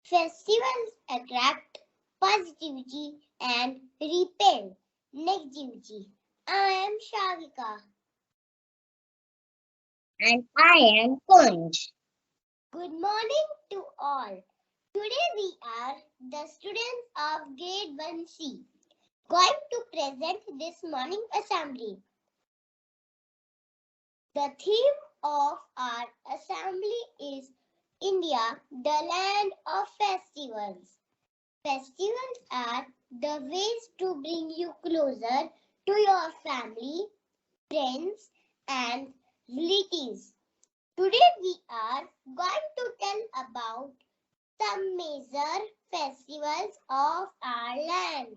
Festivals attract positivity and repel negativity. I am Shavika. And I am Kunj. Good morning to all. Today we are the students of grade 1C going to present this morning assembly. The theme of our assembly is India, the land of festivals. Festivals are the ways to bring you closer to your family, friends, and relatives. Today we are going to tell about some major festivals of our land.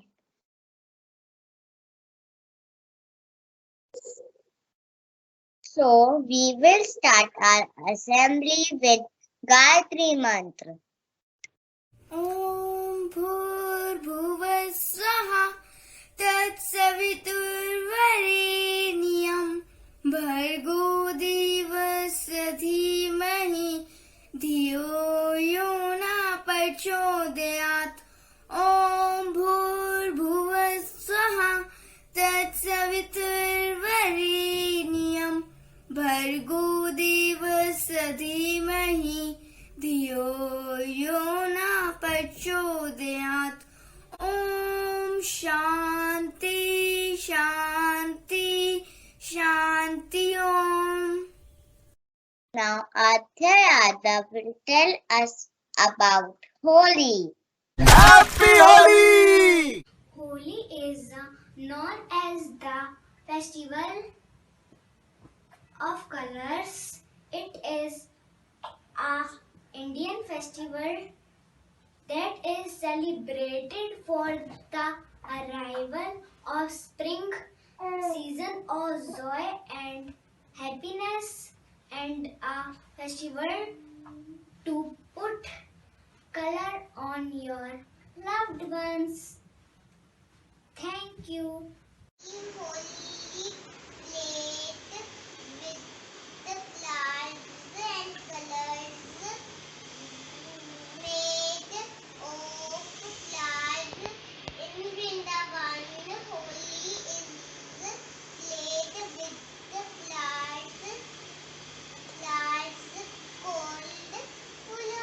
So we will start our assembly with Gayatri Mantra. Om Bhurbhuvah Swaha Tatsavituर्वरेण्यं Bhargo Devasya Dhimahi Dhiyo Yo Na Prachodayat. Om Bhurbhuvah Swaha Tatsavituर्वरेण्यं Bhargo Devasya Dhimahi Dhiyo Yo Na Prachodayat. Om Shanti Shanti Shanti Om. Now Adhyayada will tell us about Holi. Happy Holi! Holi is known as the festival of colors. It is a Indian festival that is celebrated for the arrival of spring, season of joy and happiness, and a festival to put color on your loved ones. Thank you. In Holi, played with the flowers and colors made of flowers. In Vrindavan, Holi is played with the flowers called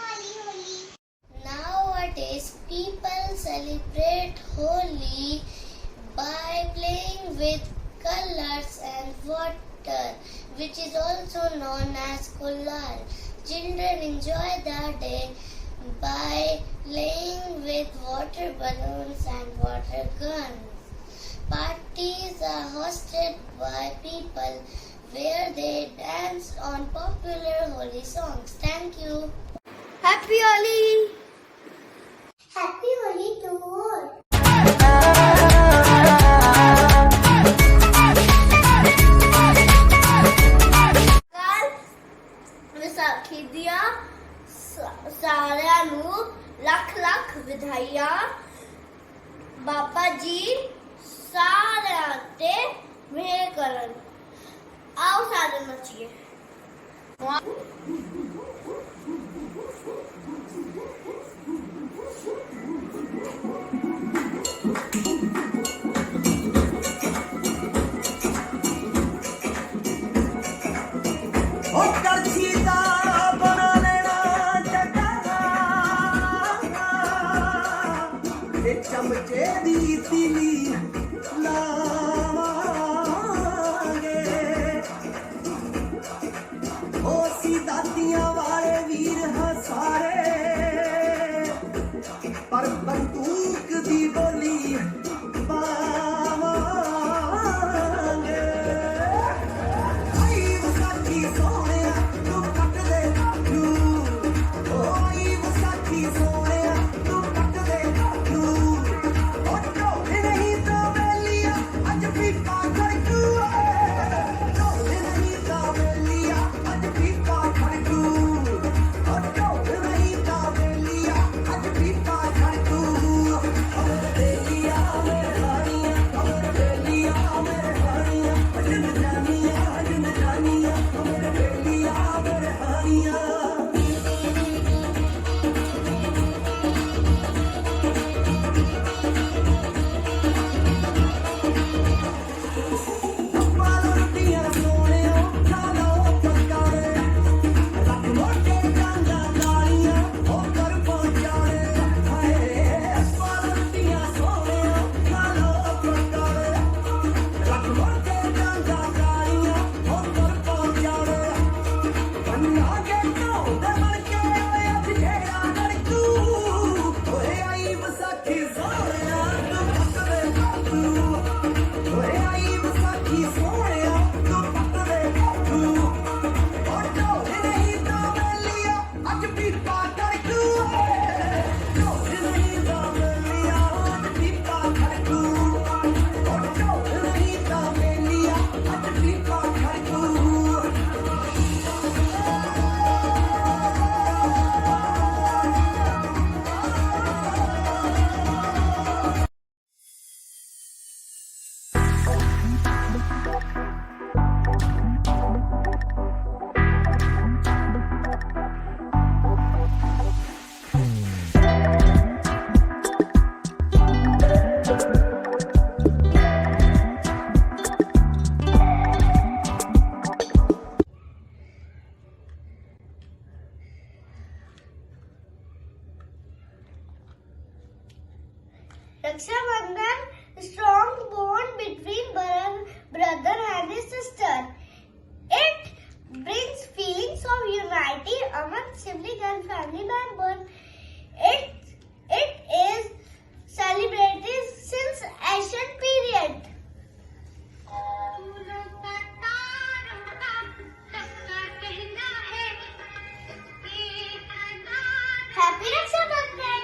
Holi. Nowadays, people celebrate Holi by playing with colors and water, which is also known as gulal. Children enjoy the day by playing with water balloons and water guns. Parties are hosted by people where they dance on popular Holi songs. Thank you. Happy Holi! Happy Holi to all. Vaisakhi ਦੀਆਂ ਸਾਰਿਆਂ ਨੂੰ ਲੱਖ ਲੱਖ ਵਧਾਈਆਂ। ਬਾਬਾ ਜੀ ਸਾਰਿਆਂ ਤੇ ਮਿਹਰ ਕਰਨ। ਆਓ ਸਾਰੇ ਨੱਚੀਏ। ਚਮਚੇ ਦੀ ਤੀਲੀ ਲਾਵਾਂਗੇ ਉਹ ਸੀ ਦਾਤੀਆਂ Raksha Bandhan, strong bond between brother and his sister. It brings feelings of unity among sibling and family members. It is celebrated since ancient period. Happy Raksha Bandhan!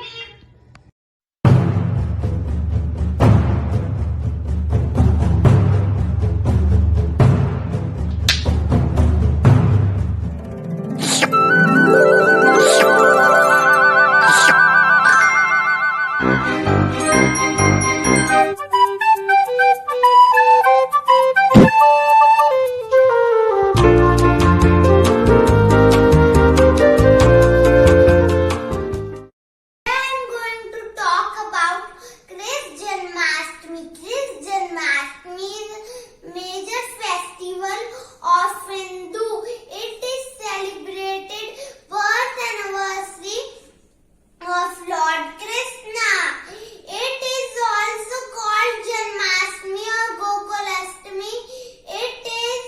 I'm going to talk about Krish Janmashtami. Krish Janmashtami is major festival of Hindu. It is celebrated birth anniversary of Lord Krishna. It is also called Janmashtami or Gokulashtami. It is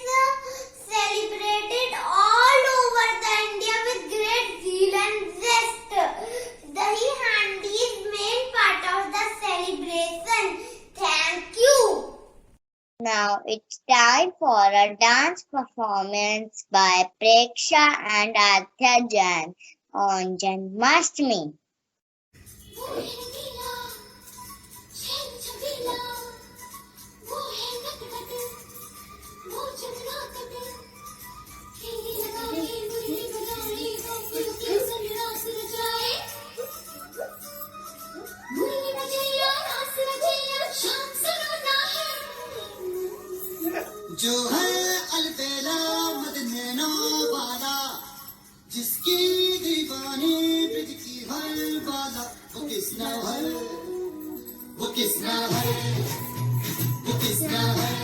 celebrated all over the India with great zeal and zest. Dahi handi is main part of the celebration. Thank you. Now it's time for a dance performance by Preksha and Adhya Jain on Janmashtami. जो है अलबेला मदनैना वाला, जिसकी दीवानी bridge की हर बाला, वो किसना है, वो किसना है, वो किसना है,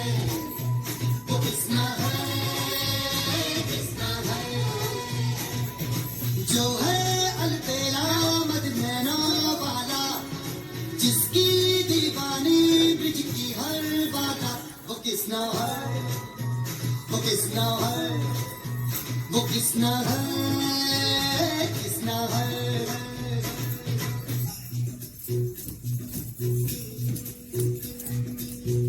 वो किसना है, किसना है। जो है अलबेला मदनैना वाला, जिसकी दीवानी ब्रिज की हर बाला, वो किसना है, वो किसना है, वो किसना है, किसना है।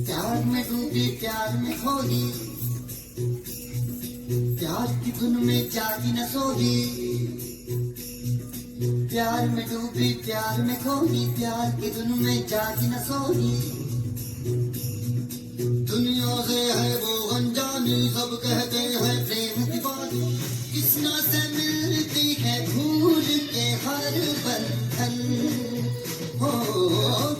प्यार में डूबी प्यार में खोई, प्यार की धुन में जागी न सोई। प्यार में डूबी प्यार में खोई, प्यार की धुन में जागी न सोई। दुनिया से है वो अनजानी, सब कहते हैं प्रेम दीवानी। किसना से मिलती है भूल के हर बंधन, हो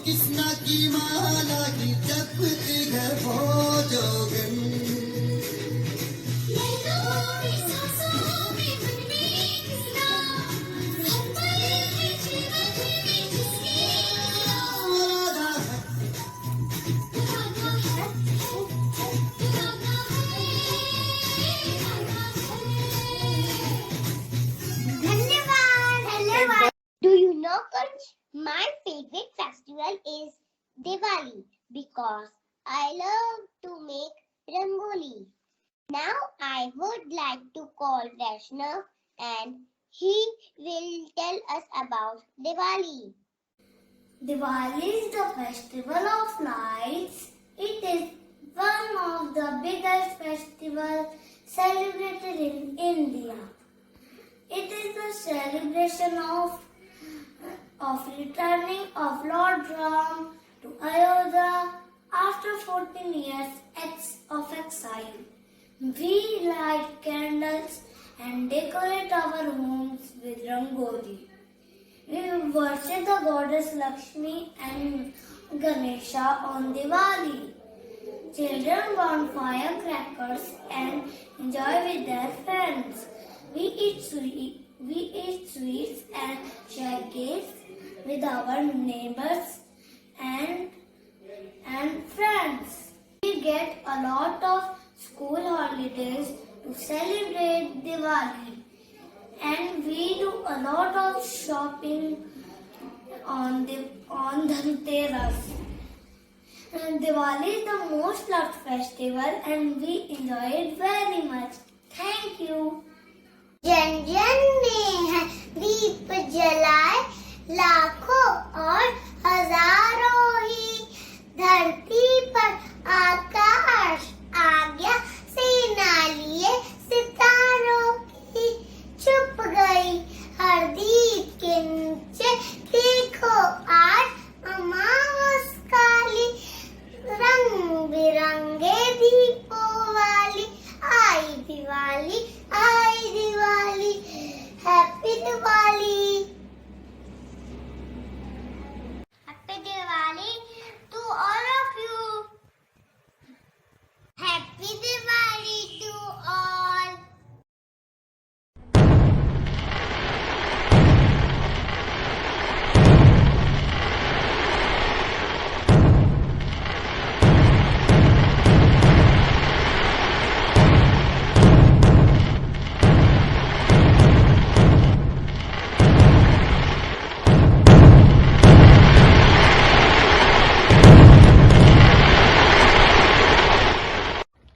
किसना की माला की जपती है वो जोगन। Do you know, Kunj, my favorite festival is Diwali because I love to make rangoli. Now I would like to call Vaishnav and he will tell us about Diwali. Diwali is the festival of lights. It is one of the biggest festivals celebrated in India. It is the celebration of returning of Lord Ram to Ayodhya after 14 years of exile. We light candles and decorate our homes with rangoli. We worship the goddess Lakshmi and Ganesha on Diwali. Children burn firecrackers and enjoy with their friends. We eat sweets and share gifts with our neighbors and friends. We get a lot of school holidays to celebrate Diwali, and we do a lot of shopping on Dhanteras. Diwali is the most loved festival and we enjoy it very much. Thank you. जन जन में है दीप जलाए, लाखों और हजारों ही धरती पर आकाश आज्ञा सेना लिए सितारों की छुप गई हर दीप के नीचे। देखो आज अमावस काली, रंग बिरंगे दीपों वाली आई दिवाली, आई Diwali, happy Diwali. Happy Diwali to all of you. Happy Diwali to all.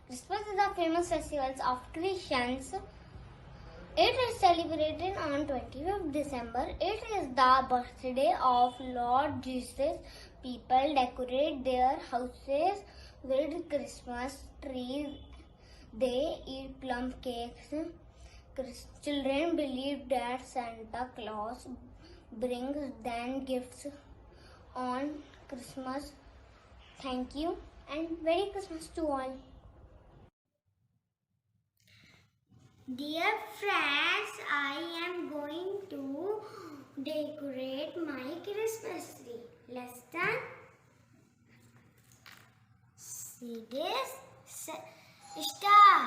Christmas is a famous festival of Christians. It is celebrated on 25th December. It is the birthday of Lord Jesus. People decorate their houses with Christmas trees. They eat plum cakes. Children believe that Santa Claus brings them gifts on Christmas. Thank you and Merry Christmas to all. Dear friends, I am going to decorate my Christmas tree. Let's start. See this? Star.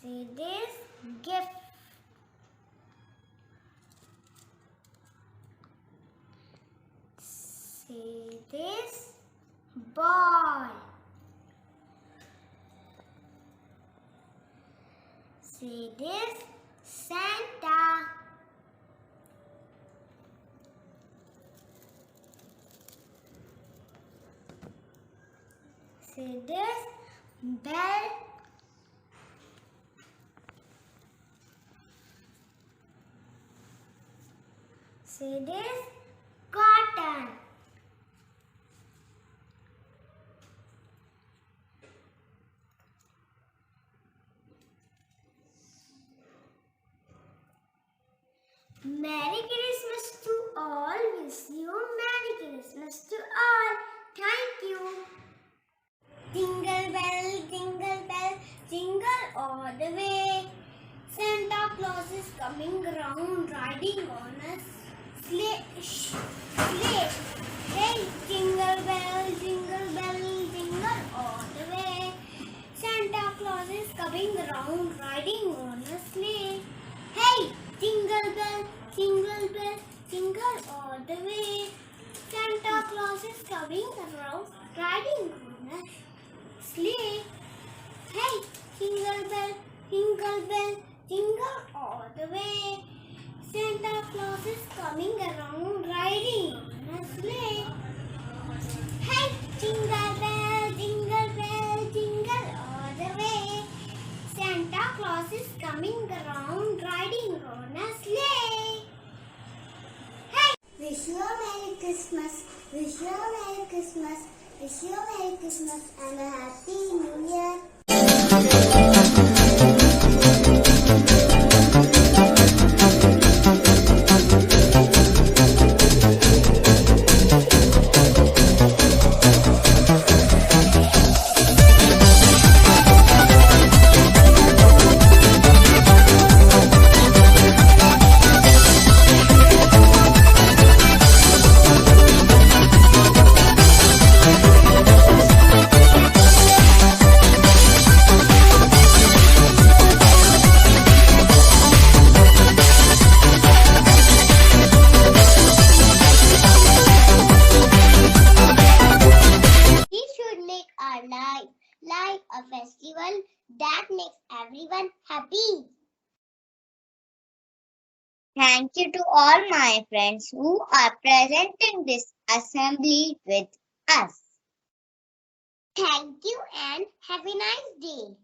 See this? Gift. See this? Ball. See this? Santa. See this? Bell. See this? Cotton. Merry Christmas to all. Wish you Merry Christmas to all. Thank you. Jingle bell, jingle all the way. Santa Claus is coming round, riding on a sleigh. Hey, jingle bell, jingle all the way. Santa Claus is coming round, riding on a sleigh. Hey, jingle bell, jingle all the way. Santa Claus is coming around, riding on a sleigh. Hey, jingle bell, jingle all the way. Santa Claus is coming around, riding on a sleigh. Hey, jingle bell, jingle all the way. Santa Claus is coming around, riding on a sleigh. Hey! Wish you a Merry Christmas, wish you a Merry Christmas, wish you a Merry Christmas and a Happy New Year. Like a festival that makes everyone happy. Thank you to all my friends who are presenting this assembly with us. Thank you and have a nice day.